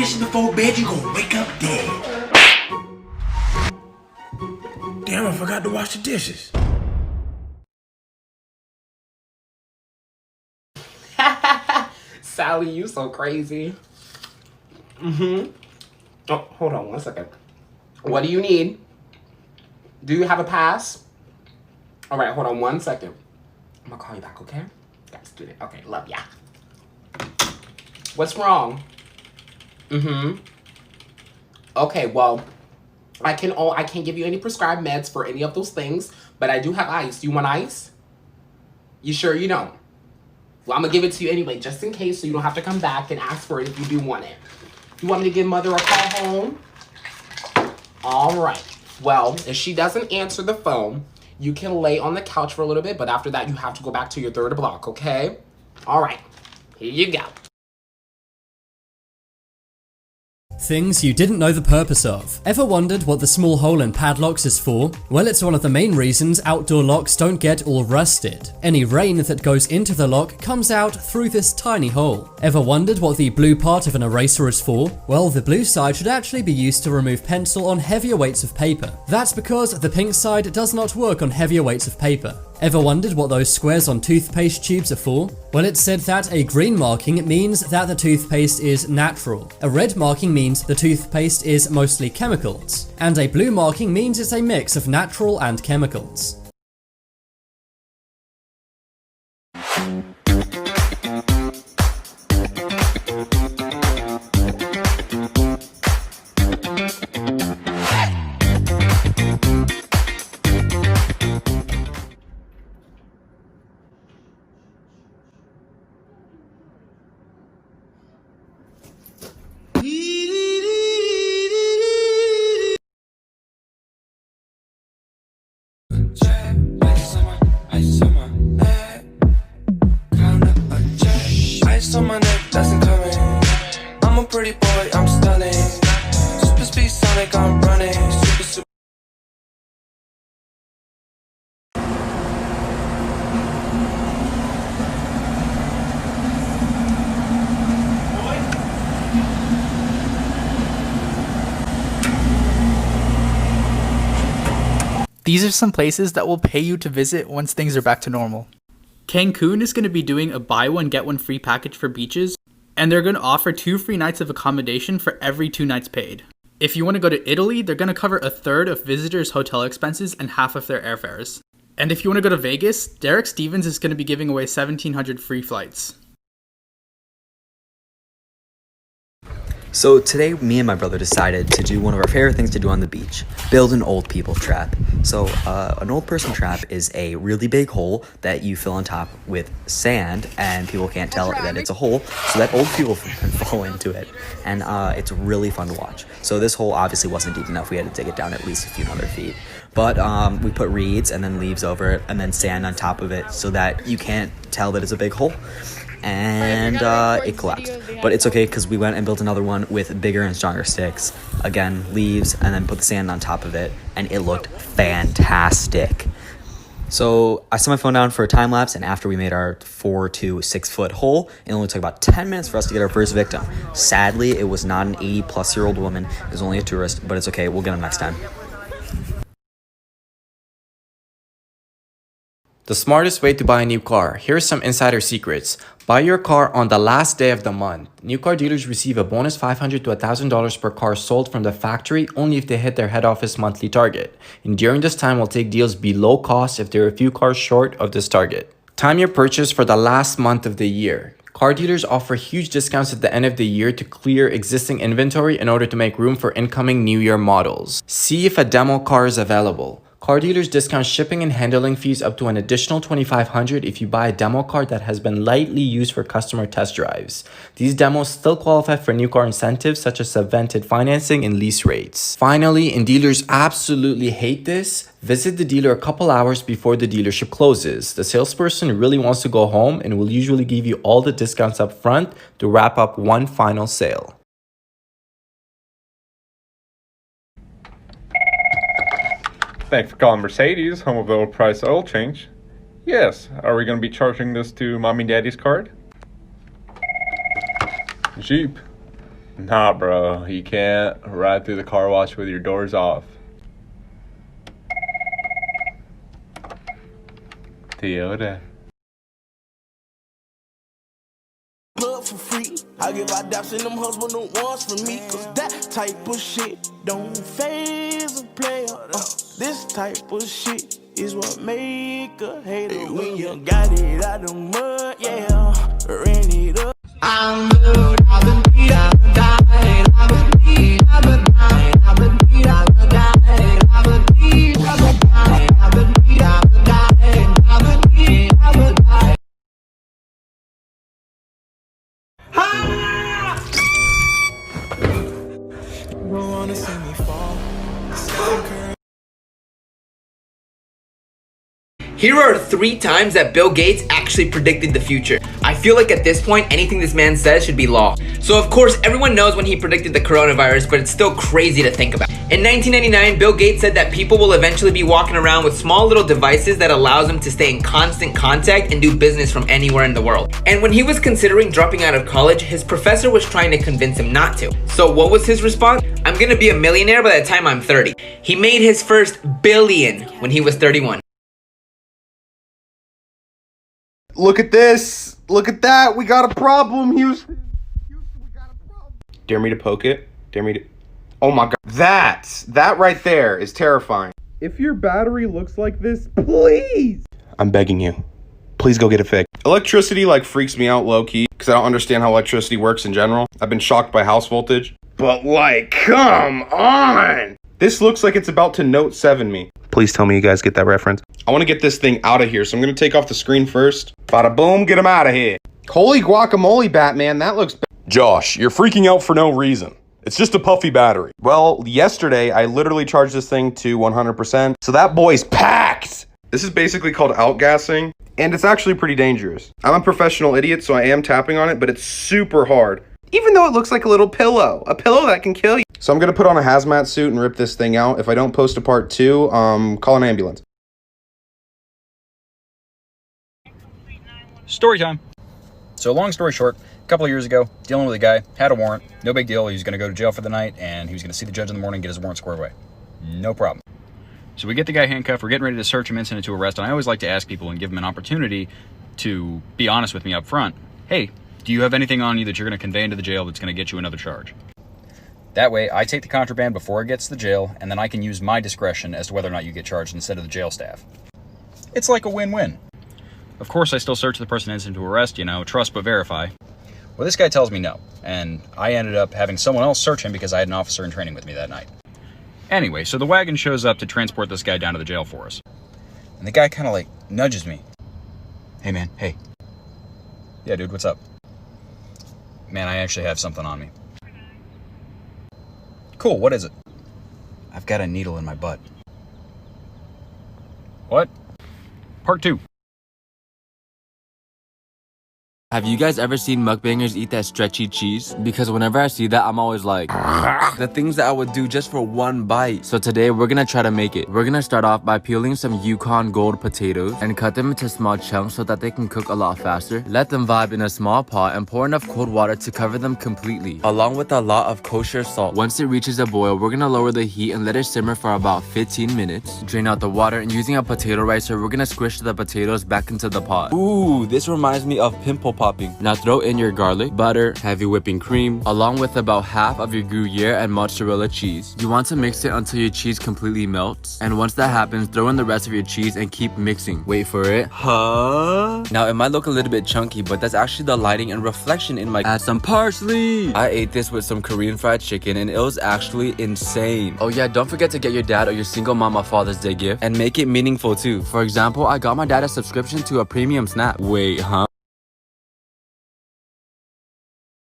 dishes before bed, you gonna wake up dead. Damn, I forgot to wash the dishes. Sally, you so crazy. Oh, hold on 1 second. What do you need? Do you have a pass? All right, hold on 1 second. I'm gonna call you back, okay? Got to do it. Okay, love ya. What's wrong? Okay, well, I can't give you any prescribed meds for any of those things, but I do have ice. Do you want ice? You sure you don't? Well, I'm gonna give it to you anyway, just in case, so you don't have to come back and ask for it if you do want it. You want me to give Mother a call home? All right. Well, if she doesn't answer the phone, you can lay on the couch for a little bit, but after that, you have to go back to your third block, okay? All right. Here you go. Things you didn't know the purpose of. Ever wondered what the small hole in padlocks is for? Well, it's one of the main reasons outdoor locks don't get all rusted. Any rain that goes into the lock comes out through this tiny hole. Ever wondered what the blue part of an eraser is for? Well, the blue side should actually be used to remove pencil on heavier weights of paper. That's because the pink side does not work on heavier weights of paper. Ever wondered what those squares on toothpaste tubes are for? Well, it's said that a green marking means that the toothpaste is natural. A red marking means the toothpaste is mostly chemicals. And a blue marking means it's a mix of natural and chemicals. Ice on my neck, that's incoming. I'm a pretty boy, I'm stunning. Super speed Sonic, I'm running. Super. These are some places that will pay you to visit once things are back to normal. Cancun is going to be doing a buy one get one free package for beaches, and they're going to offer 2 free nights of accommodation for every 2 nights paid. If you want to go to Italy, they're going to cover 1/3 of visitors' hotel expenses and half of their airfares. And if you want to go to Vegas, Derek Stevens is going to be giving away 1,700 free flights. So today, me and my brother decided to do one of our favorite things to do on the beach, build an old people trap. So an old person trap is a really big hole that you fill on top with sand, and people can't tell that it's a hole, so that old people can fall into it. And it's really fun to watch. So this hole obviously wasn't deep enough. We had to dig it down at least a few hundred feet. But we put reeds and then leaves over it and then sand on top of it so that you can't tell that it's a big hole. And it collapsed, but it's okay because we went and built another one with bigger and stronger sticks, again leaves, and then put the sand on top of it, and it looked fantastic. So I set my phone down for a time lapse, and after we made our 4 to 6 foot hole, it only took about 10 minutes for us to get our first victim. Sadly, it was not an 80-plus-year-old woman. It was only a tourist, but it's okay, we'll get him next time. The smartest way to buy a new car. Here are some insider secrets. Buy your car on the last day of the month. New car dealers receive a bonus $500 to $1,000 per car sold from the factory only if they hit their head office monthly target. And during this time, we'll take deals below cost if they're a few cars short of this target. Time your purchase for the last month of the year. Car dealers offer huge discounts at the end of the year to clear existing inventory in order to make room for incoming new year models. See if a demo car is available. Car dealers discount shipping and handling fees up to an additional $2,500 if you buy a demo car that has been lightly used for customer test drives. These demos still qualify for new car incentives such as subvented financing and lease rates. Finally, and dealers absolutely hate this, visit the dealer a couple hours before the dealership closes. The salesperson really wants to go home and will usually give you all the discounts up front to wrap up one final sale. Thanks for calling Mercedes, home of the low price oil change. Yes, are we going to be charging this to mommy and daddy's card? Jeep. Nah, bro, you can't ride through the car wash with your doors off. Toyota. Plug for free. I give out daps and them husband don't wants from me. Cause that type of shit don't phase a player. This type of shit is what make a hater. Hey, when you got it out the mud, yeah, ran it up. I'm good, I've been beat, I've been dying, I've been beat, I've been dying, I've been beat, I've been dying, I've been beat, I've been dying, I've been beat, I've been dying, I've been beat, I've been dying. Don't wanna see me fall. Here are 3 times that Bill Gates actually predicted the future. I feel like at this point, anything this man says should be law. So of course, everyone knows when he predicted the coronavirus, but it's still crazy to think about. In 1999, Bill Gates said that people will eventually be walking around with small little devices that allows them to stay in constant contact and do business from anywhere in the world. And when he was considering dropping out of college, his professor was trying to convince him not to. So what was his response? I'm gonna be a millionaire by the time I'm 30. He made his first billion when he was 31. Look at this. Look at that. We got a problem, Houston. Houston, we got a problem. Dare me to poke it? Dare me to... Oh my god. That right there is terrifying. If your battery looks like this, please. I'm begging you. Please go get it fixed. Electricity like freaks me out low-key because I don't understand how electricity works in general. I've been shocked by house voltage. But like, come on. This looks like it's about to Note 7 me. Please tell me you guys get that reference. I want to get this thing out of here, so I'm going to take off the screen first. Bada boom, get him out of here. Holy guacamole, Batman, that looks bad. Josh, you're freaking out for no reason. It's just a puffy battery. Well, yesterday, I literally charged this thing to 100%, so that boy's packed. This is basically called outgassing, and it's actually pretty dangerous. I'm a professional idiot, so I am tapping on it, but it's super hard. Even though it looks like a little pillow. A pillow that can kill you. So I'm going to put on a hazmat suit and rip this thing out. If I don't post a part 2, call an ambulance. Story time. So long story short, a couple of years ago, dealing with a guy, had a warrant, no big deal. He was going to go to jail for the night, and he was going to see the judge in the morning and get his warrant squared away. No problem. So we get the guy handcuffed, we're getting ready to search him and send it to arrest, and I always like to ask people and give them an opportunity to be honest with me up front. Hey, do you have anything on you that you're going to convey into the jail that's going to get you another charge? That way, I take the contraband before it gets to the jail, and then I can use my discretion as to whether or not you get charged instead of the jail staff. It's like a win-win. Of course, I still search the person and send to arrest, you know, trust but verify. Well, this guy tells me no, and I ended up having someone else search him because I had an officer in training with me that night. Anyway, so the wagon shows up to transport this guy down to the jail for us. And the guy kind of like nudges me. Hey man, hey. Yeah dude, what's up? Man, I actually have something on me. Cool, what is it? I've got a needle in my butt. What? Part 2. Have you guys ever seen mukbangers eat that stretchy cheese? Because whenever I see that, I'm always like, the things that I would do just for one bite. So today, we're gonna try to make it. We're gonna start off by peeling some Yukon Gold potatoes and cut them into small chunks so that they can cook a lot faster. Let them vibe in a small pot and pour enough cold water to cover them completely, along with a lot of kosher salt. Once it reaches a boil, we're gonna lower the heat and let it simmer for about 15 minutes. Drain out the water, and using a potato ricer, we're gonna squish the potatoes back into the pot. Ooh, this reminds me of pimple popping. Now throw in your garlic, butter, heavy whipping cream, along with about half of your Gruyere and mozzarella cheese. You want to mix it until your cheese completely melts. And once that happens, throw in the rest of your cheese and keep mixing. Wait for it. Huh? Now it might look a little bit chunky, but that's actually the lighting and reflection in my... Add some parsley! I ate this with some Korean fried chicken and it was actually insane. Oh yeah, don't forget to get your dad or your single mom a Father's Day gift and make it meaningful too. For example, I got my dad a subscription to a premium Snap. Wait, huh?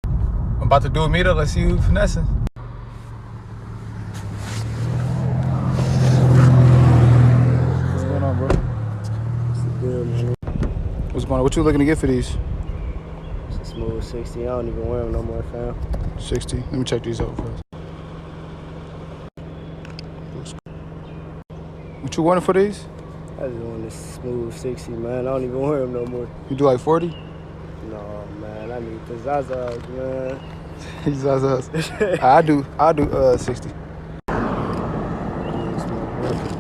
I'm about to do a meetup. Let's see who finessing. What's going on, bro? What's good, man? What's going on? What you looking to get for these? It's a smooth 60. I don't even wear them no more, fam. 60. Let me check these out first. What you wanted for these? I just want this smooth 60, man. I don't even wear them no more. You do like 40? No, man. I need the Zazas, man. He's us. I do 60.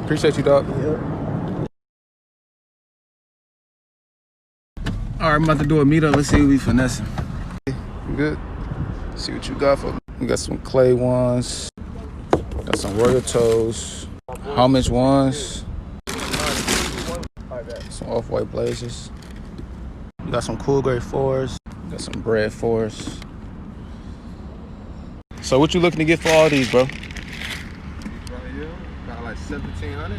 Appreciate you, dog. Yep. All right, I'm about to do a meetup. Let's see who we finessing. You good? See what you got for me. We got some clay ones. Got some royal toes. Homage ones. Some off-white blazers. We got some cool gray 4s. Got some bread 4s. So what you looking to get for all these, bro? Right here, about like 1,700.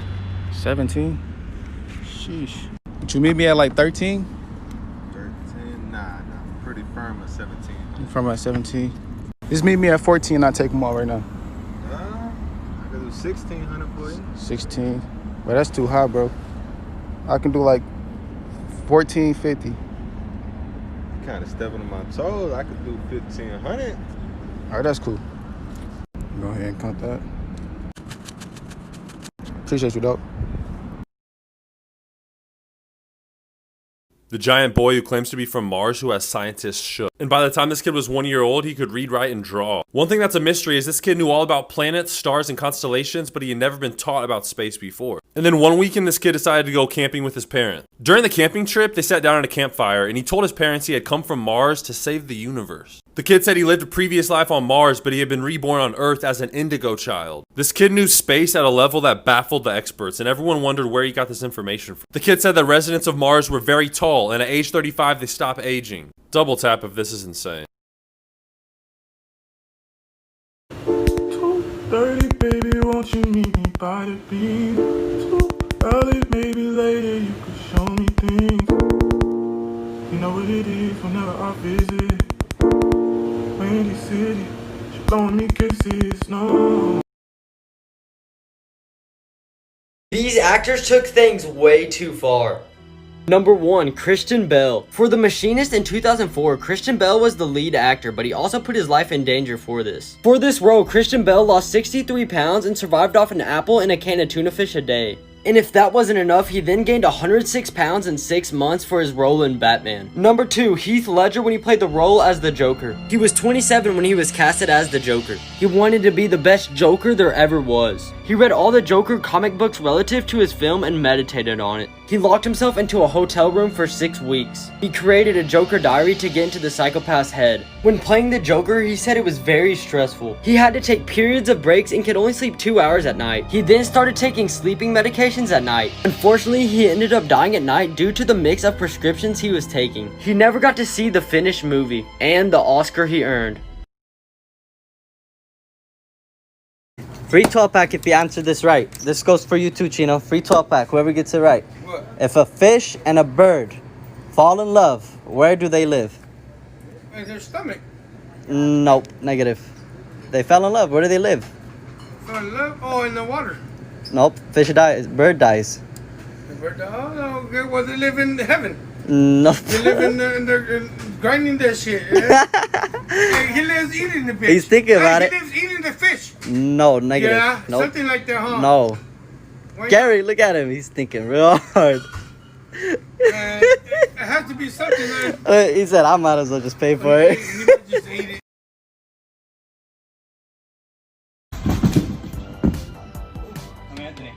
17? Sheesh. Would you meet me at like 13? 13? Nah, pretty firm at 17. You from at 17? Just meet me at 14 and I'll take them all right now. I could do 1,600 for you. 16. But that's too high, bro. I can do like 1450. Kind of stepping on my toes. I could do 1,500. All right, that's cool. Go ahead and count that. Appreciate you, dog. The giant boy who claims to be from Mars who has scientists shook. And by the time this kid was 1 year old, he could read, write, and draw. One thing that's a mystery is this kid knew all about planets, stars, and constellations, but he had never been taught about space before. And then one weekend, this kid decided to go camping with his parents. During the camping trip, they sat down at a campfire, and he told his parents he had come from Mars to save the universe. The kid said he lived a previous life on Mars, but he had been reborn on Earth as an indigo child. This kid knew space at a level that baffled the experts, and everyone wondered where he got this information from. The kid said that residents of Mars were very tall, and at age 35 they stop aging. Double tap if this is insane. 2:30, baby, won't you meet me by the beach? Too early, maybe later, you could show me things. You know what it is whenever I visit. Windy City, she blowing me kisses, no. These actors took things way too far. Number 1, Christian Bale. For The Machinist in 2004, Christian Bale was the lead actor, but he also put his life in danger for this. For this role, Christian Bale lost 63 pounds and survived off an apple and a can of tuna fish a day. And if that wasn't enough, he then gained 106 pounds in 6 months for his role in Batman. Number 2, Heath Ledger when he played the role as the Joker. He was 27 when he was casted as the Joker. He wanted to be the best Joker there ever was. He read all the Joker comic books relative to his film and meditated on it. He locked himself into a hotel room for 6 weeks. He created a Joker diary to get into the psychopath's head. When playing the Joker, he said it was very stressful. He had to take periods of breaks and could only sleep 2 hours at night. He then started taking sleeping medications at night. Unfortunately, he ended up dying at night due to the mix of prescriptions he was taking. He never got to see the finished movie and the Oscar he earned. Free 12-pack if you answer this right. This goes for you too, Chino. Free 12-pack, whoever gets it right. What? If a fish and a bird fall in love, where do they live? In their stomach. Nope, negative. They fell in love, where do they live? Fell in love? Oh, in the water. Nope, fish dies, bird dies. The bird, oh, no, okay, well, they live in heaven. Nope. They live in grinding that shit. Yeah? He lives eating the fish. He's thinking about it. He lives eating the fish. No, negative. Yeah, nope. something like that, huh? No. Gary, look at him. He's thinking real hard. It has to be something like... He said, I might as well just pay for it. He might just eat it. I'm Anthony.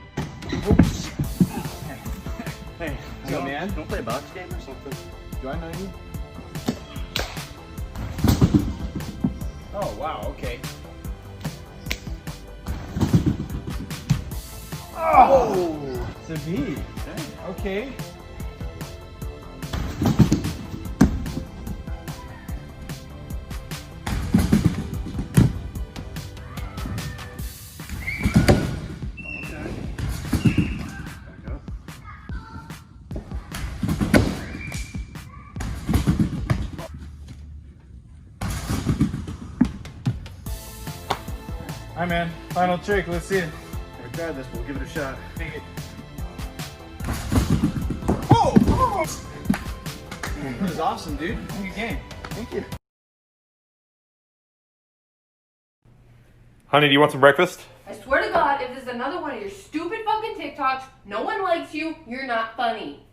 Hey, yo, man. Don't play a box game or something. Do I know you? Oh, wow, okay. Oh! It's a V. Okay. Hi, man. Final trick. Let's see it. I tried this, but we'll give it a shot. Take it. Oh! This is awesome, dude. Good game. Thank you. Honey, do you want some breakfast? I swear to God, if this is another one of your stupid fucking TikToks, no one likes you, you're not funny.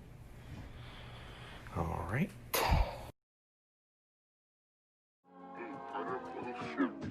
All right. shit.